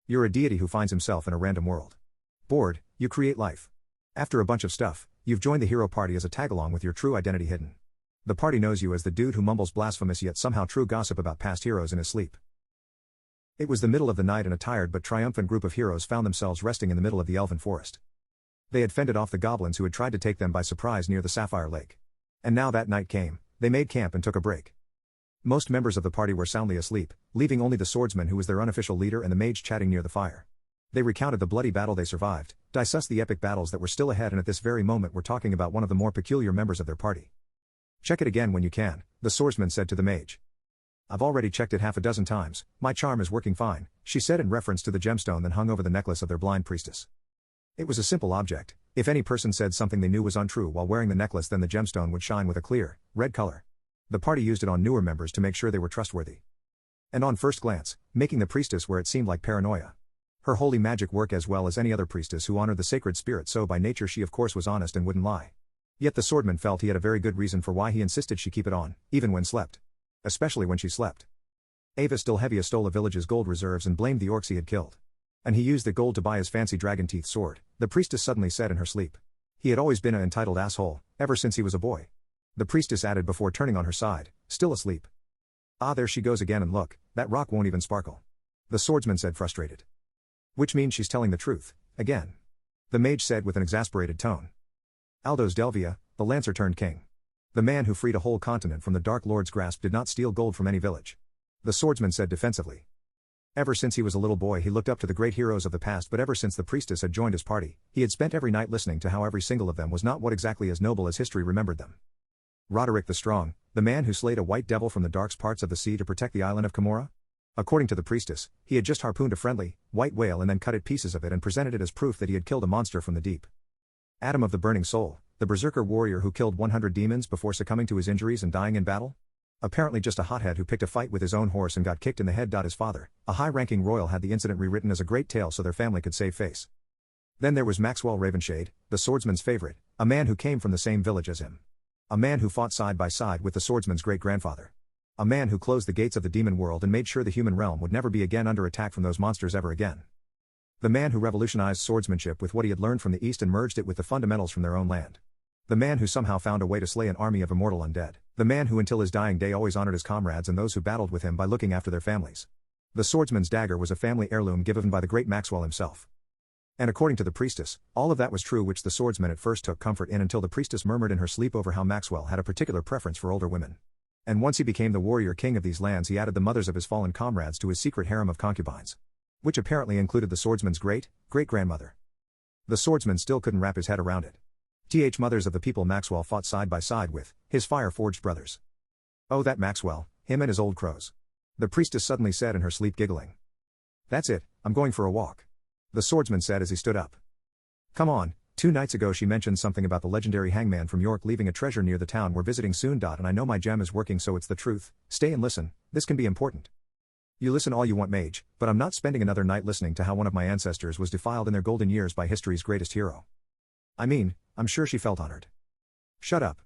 You're a deity who finds himself in a random world. Bored, you create life. After a bunch of stuff, you've joined the hero party as a tagalong with your true identity hidden. The party knows you as the dude who mumbles blasphemous yet somehow true gossip about past heroes in his sleep. It was the middle of the night and a tired but triumphant group of heroes found themselves resting in the middle of the elven forest. They had fended off the goblins who had tried to take them by surprise near the Sapphire Lake. And now that night came, they made camp and took a break. Most members of the party were soundly asleep, leaving only the swordsman who was their unofficial leader and the mage chatting near the fire. They recounted the bloody battle they survived, discussed the epic battles that were still ahead, and at this very moment were talking about one of the more peculiar members of their party. "Check it again when you can," the swordsman said to the mage. "I've already checked it half a dozen times, my charm is working fine," she said in reference to the gemstone that hung over the necklace of their blind priestess. It was a simple object. If any person said something they knew was untrue while wearing the necklace, then the gemstone would shine with a clear, red color. The party used it on newer members to make sure they were trustworthy. And on first glance, making the priestess where it seemed like paranoia. Her holy magic work as well as any other priestess who honored the sacred spirit, so by nature she of course was honest and wouldn't lie. Yet the swordman felt he had a very good reason for why he insisted she keep it on, even when slept. Especially when she slept. Ava still heavy stole a village's gold reserves and blamed the orcs he had killed. And he used the gold to buy his fancy dragon teeth sword, the priestess suddenly said in her sleep. He had always been an entitled asshole, ever since he was a boy. The priestess added before turning on her side, still asleep. "Ah, there she goes again, and look, that rock won't even sparkle," the swordsman said, frustrated. "Which means she's telling the truth, again," the mage said with an exasperated tone. Aldos Delvia, the lancer turned king. The man who freed a whole continent from the Dark Lord's grasp did not steal gold from any village, the swordsman said defensively. Ever since he was a little boy he looked up to the great heroes of the past, but ever since the priestess had joined his party, he had spent every night listening to how every single of them was not what exactly as noble as history remembered them. Roderick the Strong, the man who slayed a white devil from the dark parts of the sea to protect the island of Camorra? According to the priestess, he had just harpooned a friendly, white whale and then cut pieces of it and presented it as proof that he had killed a monster from the deep. Adam of the Burning Soul, the berserker warrior who killed 100 demons before succumbing to his injuries and dying in battle? Apparently just a hothead who picked a fight with his own horse and got kicked in the head. His father, a high-ranking royal, had the incident rewritten as a great tale so their family could save face. Then there was Maxwell Ravenshade, the swordsman's favorite, a man who came from the same village as him. A man who fought side by side with the swordsman's great-grandfather. A man who closed the gates of the demon world and made sure the human realm would never be again under attack from those monsters ever again. The man who revolutionized swordsmanship with what he had learned from the East and merged it with the fundamentals from their own land. The man who somehow found a way to slay an army of immortal undead. The man who until his dying day always honored his comrades and those who battled with him by looking after their families. The swordsman's dagger was a family heirloom given by the great Maxwell himself. And according to the priestess, all of that was true, which the swordsman at first took comfort in until the priestess murmured in her sleep over how Maxwell had a particular preference for older women. And once he became the warrior king of these lands, he added the mothers of his fallen comrades to his secret harem of concubines. Which apparently included the swordsman's great-great-grandmother. The swordsman still couldn't wrap his head around it. Mothers of the people Maxwell fought side by side with, his fire-forged brothers. Oh, that Maxwell, him and his old crows. The priestess suddenly said in her sleep, giggling. "That's it, I'm going for a walk," the swordsman said as he stood up. "Come on, 2 nights ago she mentioned something about the legendary hangman from York leaving a treasure near the town we're visiting soon. And I know my gem is working, so it's the truth. Stay and listen, this can be important." "You listen all you want, mage, but I'm not spending another night listening to how one of my ancestors was defiled in their golden years by history's greatest hero." "I mean, I'm sure she felt honored." "Shut up.